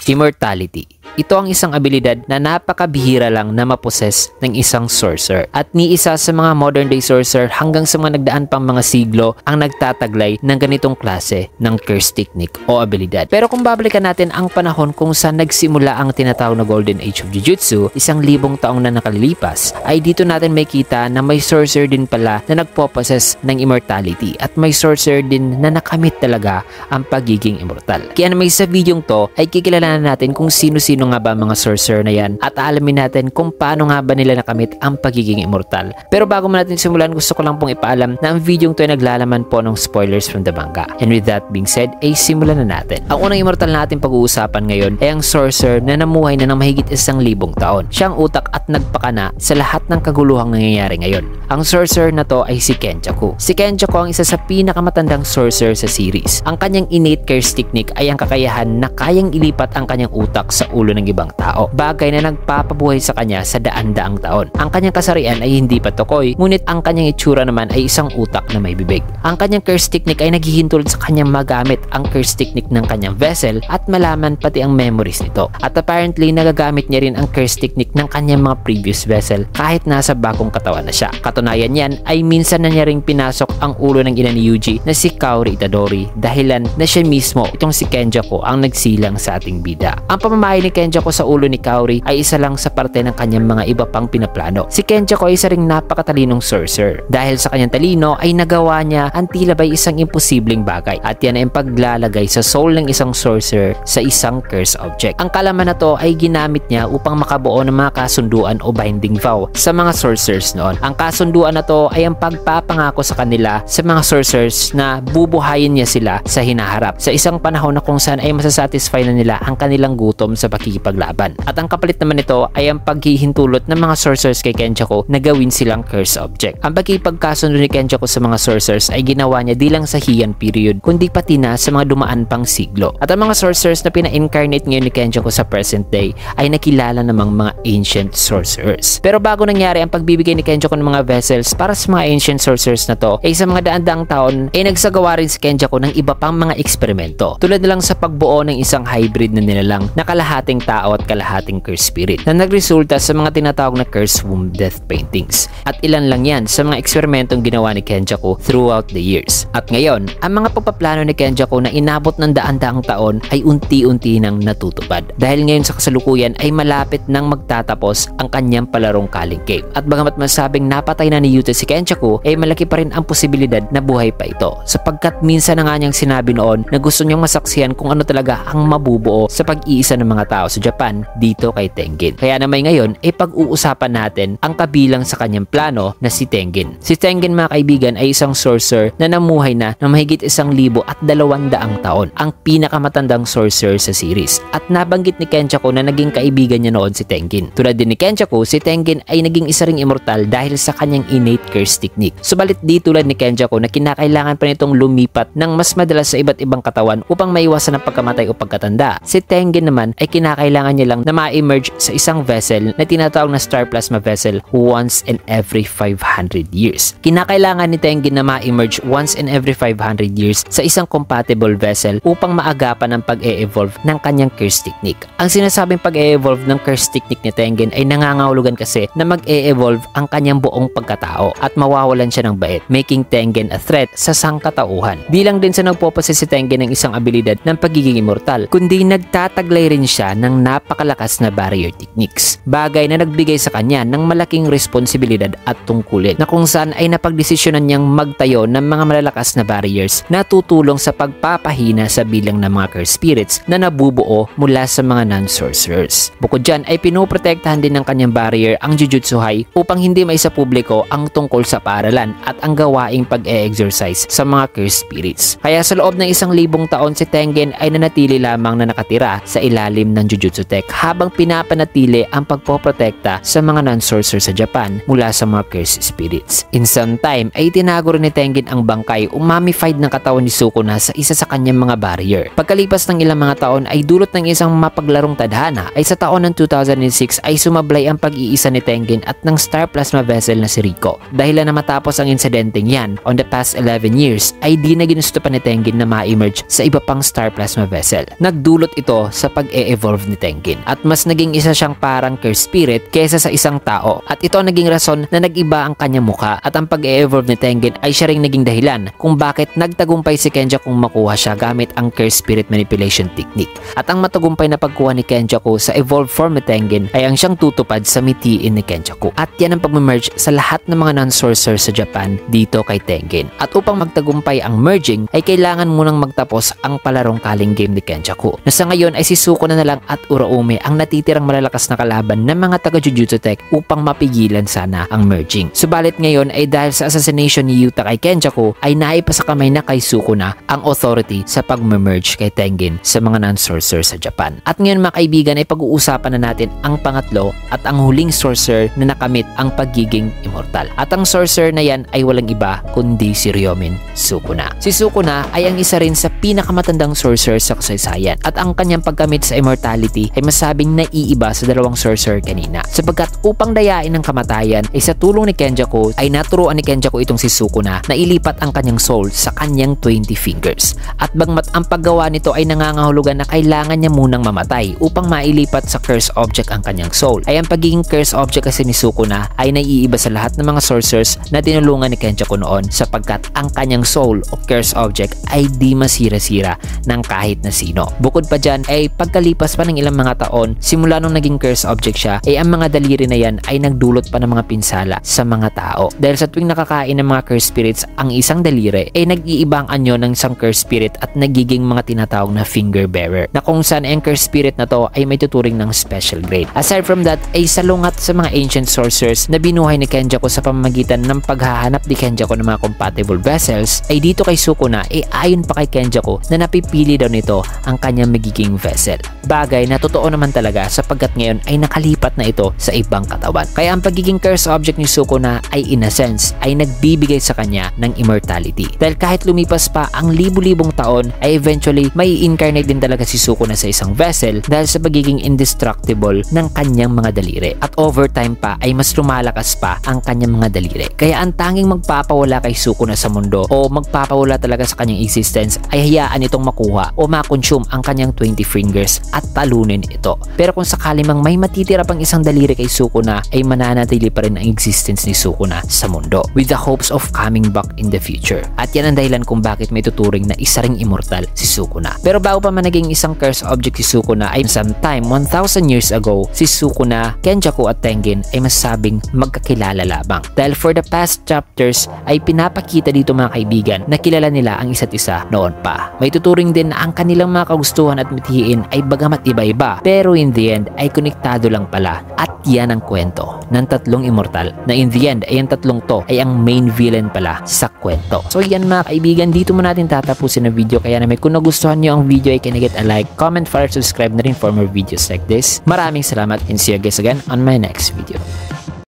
Immortality. Ito ang isang abilidad na napakabihira lang na maposes ng isang sorcerer. At ni isa sa mga modern day sorcerer hanggang sa mga nagdaan pang mga siglo ang nagtataglay ng ganitong klase ng curse technique o abilidad. Pero kung babalikan natin ang panahon kung saan nagsimula ang tinatawag na Golden Age of Jujutsu, 1,000 taong na nakalilipas, ay dito natin may kita na may sorcerer din pala na nagpoposes ng immortality at may sorcerer din na nakamit talaga ang pagiging immortal. Kaya naman sa videong to ay kikilalanan natin kung sino-sino nga ba mga sorcerer na yan at alamin natin kung paano nga ba nila nakamit ang pagiging immortal. Pero bago mo natin simulan, gusto ko lang pong ipaalam na ang videong to ay naglalaman po ng spoilers from the manga. And with that being said, ay simulan na natin. Ang unang immortal natin pag-uusapan ngayon ay ang sorcerer na namuhay na ng mahigit 1,000 taon. Siya ang utak at nagpakana sa lahat ng kaguluhang nangyayari ngayon. Ang sorcerer na to ay si Kenjaku. Si Kenjaku ang isa sa pinakamatandang sorcerer sa series. Ang kanyang innate curse technique ay ang kakayahan na kayang ilipat ang kanyang utak sa ulo ng ibang tao. Bagay na nagpapabuhay sa kanya sa daan-daang taon. Ang kanyang kasarian ay hindi pa tukoy, ngunit ang kanyang itsura naman ay isang utak na may bibig. Ang kanyang curse technique ay naghihintulot sa kanyang magamit ang curse technique ng kanyang vessel at malaman pati ang memories nito. At apparently nagagamit niya rin ang curse technique ng kanyang mga previous vessel kahit nasa bagong katawan na siya. Katunayan yan ay minsan na niya ring pinasok ang ulo ng ina ni Yuji na si Kaori Itadori dahilan na siya mismo itong si Kenjaku ang nagsilang sa ating bida. Ang pamamahay ni Kenjaku sa ulo ni Kaori ay isa lang sa parte ng kanyang mga iba pang pinaplano. Si Kenjaku ay isa ring napakatalinong sorcerer. Dahil sa kanyang talino ay nagawa niya ang tila ba'y isang imposibleng bagay at yan ay ang paglalagay sa soul ng isang sorcerer sa isang curse object. Ang kalaman na to ay ginamit niya upang makabuo ng mga kasunduan o binding vow sa mga sorcerers noon. Ang kasunduan na to ay ang pagpapangako sa kanila sa mga sorcerers na bubuhayin niya sila sa hinaharap sa isang panahon na kung saan ay masasatisfy na nila ang kanilang gutom sa pakikipaglaban. At ang kapalit naman nito ay ang paghihintulot ng mga sorcerers kay Kenjaku na gawin silang curse object. Ang pagkipagkasundo ni Kenjaku sa mga sorcerers ay ginawa niya di lang sa Heian period kundi pati na sa mga dumaan pang siglo. At ang mga sorcerers na pina-incarnate ngayon ni Kenjaku sa present day ay nakilala namang mga ancient sorcerers. Pero bago nangyari ang pagbibigay ni Kenjaku ng mga vessels para sa mga ancient sorcerers na to, ay sa mga daan-daang taon ay nagsagawa rin si Kenjaku ng iba pang mga eksperimento. Tulad na lang sa pagbuo ng isang hybrid na nilalang na kalahating tao at kalahating curse spirit na nagresulta sa mga tinatawag na curse womb death paintings. At ilan lang yan sa mga eksperimentong ginawa ni Kenjaku throughout the years. At ngayon, ang mga pagpaplano ni Kenjaku na inabot ng daan-daang taon ay unti-unti nang natutupad. Dahil ngayon sa kasalukuyan ay malapit nang magtatapos ang kanyang palarong Calling Cave. At bagamat masabing napatay na ni Yuta si Kenjaku, ay malaki pa rin ang posibilidad na buhay pa ito. Sapagkat minsan na nga niyang sinabi noon na gusto niyang masaksihan kung ano talaga ang mabubuo sa pag-iisa ng mga tao sa Japan dito kay Tengen. Kaya naman ngayon ay pag-uusapan natin ang kabilang sa kanyang plano na si Tengen. Si Tengen mga kaibigan ay isang sorcerer na namuhay na ng mahigit 1,200 taon. Ang pinakamatandang sorcerer sa series. At nabanggit ni Kenjaku na naging kaibigan niya noon si Tengen. Tulad din ni Kenjaku, si Tengen ay naging isa ring immortal dahil sa kanyang innate curse technique. Subalit di tulad ni Kenjaku na kinakailangan pa nitong lumipat ng mas madalas sa iba't ibang katawan upang maiwasan ang pagkamatay o pagkatanda. Si Tengen naman ay kinakailangan niya lang na ma-emerge sa isang vessel na tinatawag na star plasma vessel once in every 500 years. Kinakailangan ni Tengen na ma-emerge once in every 500 years sa isang compatible vessel upang maagapan ang pag-e-evolve ng kanyang curse technique. Ang sinasabing pag-e-evolve ng curse technique ni Tengen ay nangangahulugan kasi na mag-e-evolve ang kanyang buong pagkatao at mawawalan siya ng bait, making Tengen a threat sa sangkatauhan. Di lang din sa nagpoposes si Tengen ng isang abilidad ng pagiging immortal, kundi nagtataglay rin siya ng napakalakas na barrier techniques. Bagay na nagbigay sa kanya ng malaking responsibilidad at tungkulin na kung saan ay napagdesisyonan niyang magtayo ng mga malalakas na barriers na tutulong sa pagpapahina sa bilang ng mga curse spirits na nabubuo mula sa mga non-sorcerers. Bukod dyan ay pinoprotektahan din ng kanyang barrier ang Jujutsuhai upang hindi maisa publiko ang tungkol sa paaralan at ang gawaing pag-e-exercise sa mga curse spirits. Kaya sa loob ng 1,000 taon si Tengen ay nanatili lamang na nakatira sa ilalim ng Jujutsu Tech habang pinapanatili ang pagpoprotekta sa mga non-sorcerers sa Japan mula sa mga curse spirits. In some time ay tinago rin ni Tengen ang bangkay o mummified ng katawan ni Sukuna sa isa sa kanyang mga barrier. Pagkalipas ng ilang mga taon ay dulot ng isang mapaglarong tadhana ay sa taon ng 2006 ay sumablay ang pag-iisa ni Tengen at ng star plasma vessel na si Riko. Dahil na matapos ang insidenteng yan on the past 11 years ay di na ginusto pa ni Tengen na ma-emerge sa iba pang star plasma vessel. Nagdulot ito sa pag-e-evolve na-evolve ni Tengen. At mas naging isa siyang parang curse spirit kaysa sa isang tao. At ito ang naging rason na nag-iba ang kanyang mukha. At ang pag-evolve ni Tengen ay siya ring naging dahilan kung bakit nagtagumpay si Kenjaku kung makuha siya gamit ang curse spirit manipulation technique. At ang matagumpay na pagkuha ni Kenjaku sa evolved form ni Tengen ay ang siyang tutupad sa mitiin ni Kenjaku. At yan ang pag-merge sa lahat ng mga non-sorcerer sa Japan dito kay Tengen. At upang magtagumpay ang merging ay kailangan munang magtapos ang palarong kaling game ni Kenjaku. Na sa ngayon ay si Sukuna na lang at Uraume ang natitirang malalakas na kalaban ng mga taga Jujutsu Tech upang mapigilan sana ang merging. Subalit ngayon ay dahil sa assassination ni Yuta kay Kenjaku ay naipasa kamay na kay Sukuna ang authority sa pag-merge kay Tengen sa mga non-sorcerer sa Japan. At ngayon mga kaibigan ay pag-uusapan na natin ang pangatlo at ang huling sorcerer na nakamit ang pagiging immortal. At ang sorcerer na yan ay walang iba kundi si Ryomen Sukuna. Si Sukuna ay ang isa rin sa pinakamatandang sorcerer sa kasaysayan at ang kanyang pagkamit sa immortality ay masabing naiiba sa dalawang sorcerer kanina. Sapagkat upang dayain ang kamatayan ay sa tulong ni Kenjaku ay naturuan ni Kenjaku itong si Sukuna na ilipat ang kanyang soul sa kanyang 20 fingers. At bagmat ang paggawa nito ay nangangahulugan na kailangan niya munang mamatay upang mailipat sa curse object ang kanyang soul, ay ang pagiging curse object kasi ni Sukuna ay naiiba sa lahat ng mga sorcerers na tinulungan ni Kenjaku noon sapagkat ang kanyang soul o curse object ay di masira-sira ng kahit na sino. Bukod pa dyan ay pagkalipas pa ng ilang mga taon simula nung naging curse object siya ay ang mga daliri na yan ay nagdulot pa ng mga pinsala sa mga tao. Dahil sa tuwing nakakain ng mga curse spirits ang isang daliri ay nag-iiba ang anyo ng isang curse spirit at nagiging mga tinatawag na finger bearer na kung saan ang curse spirit na to ay may tuturing ng special grade. Aside from that ay salungat sa mga ancient sorcerers na binuhay ni Kenjaku sa pamamagitan ng paghahanap ni Kenjaku ng mga compatible vessels ay dito kay Sukuna ay ayon pa kay Kenjaku na napipili daw nito ang kanyang magiging vessel. Bagay na totoo naman talaga sapagkat ngayon ay nakalipat na ito sa ibang katawan. Kaya ang pagiging curse object ni Sukuna ay in a sense ay nagbibigay sa kanya ng immortality. Dahil kahit lumipas pa ang libu-libong taon ay eventually may incarnate din talaga si Sukuna sa isang vessel dahil sa pagiging indestructible ng kanyang mga daliri. At over time pa ay mas lumalakas pa ang kanyang mga daliri. Kaya ang tanging magpapawala kay Sukuna sa mundo o magpapawala talaga sa kanyang existence ay hayaan itong makuha o makonsume ang kanyang 20 fingers at talunin ito. Pero kung sakali mang may matitira pang isang daliri kay Sukuna ay mananatili pa rin ang existence ni Sukuna sa mundo with the hopes of coming back in the future. At yan ang dahilan kung bakit may tuturing na isa ring immortal si Sukuna. Pero bago pa man naging isang curse object si Sukuna ay sometime 1,000 years ago si Sukuna, Kenjaku at Tengen ay masabing magkakilala lamang. Dahil for the past chapters ay pinapakita dito mga kaibigan na kilala nila ang isa't isa noon pa. May tuturing din na ang kanilang mga kagustuhan at mithiin ay bagamat iba-iba pero in the end ay konektado lang pala. At yan ang kwento ng tatlong immortal na in the end ay ang tatlong to ay ang main villain pala sa kwento. So yan mga kaibigan, dito mo natin tatapusin ang video. Kaya naman kung nagustuhan nyo ang video ay can I get a like, comment, follow, subscribe na rin for more videos like this. Maraming salamat and see you guys again on my next video.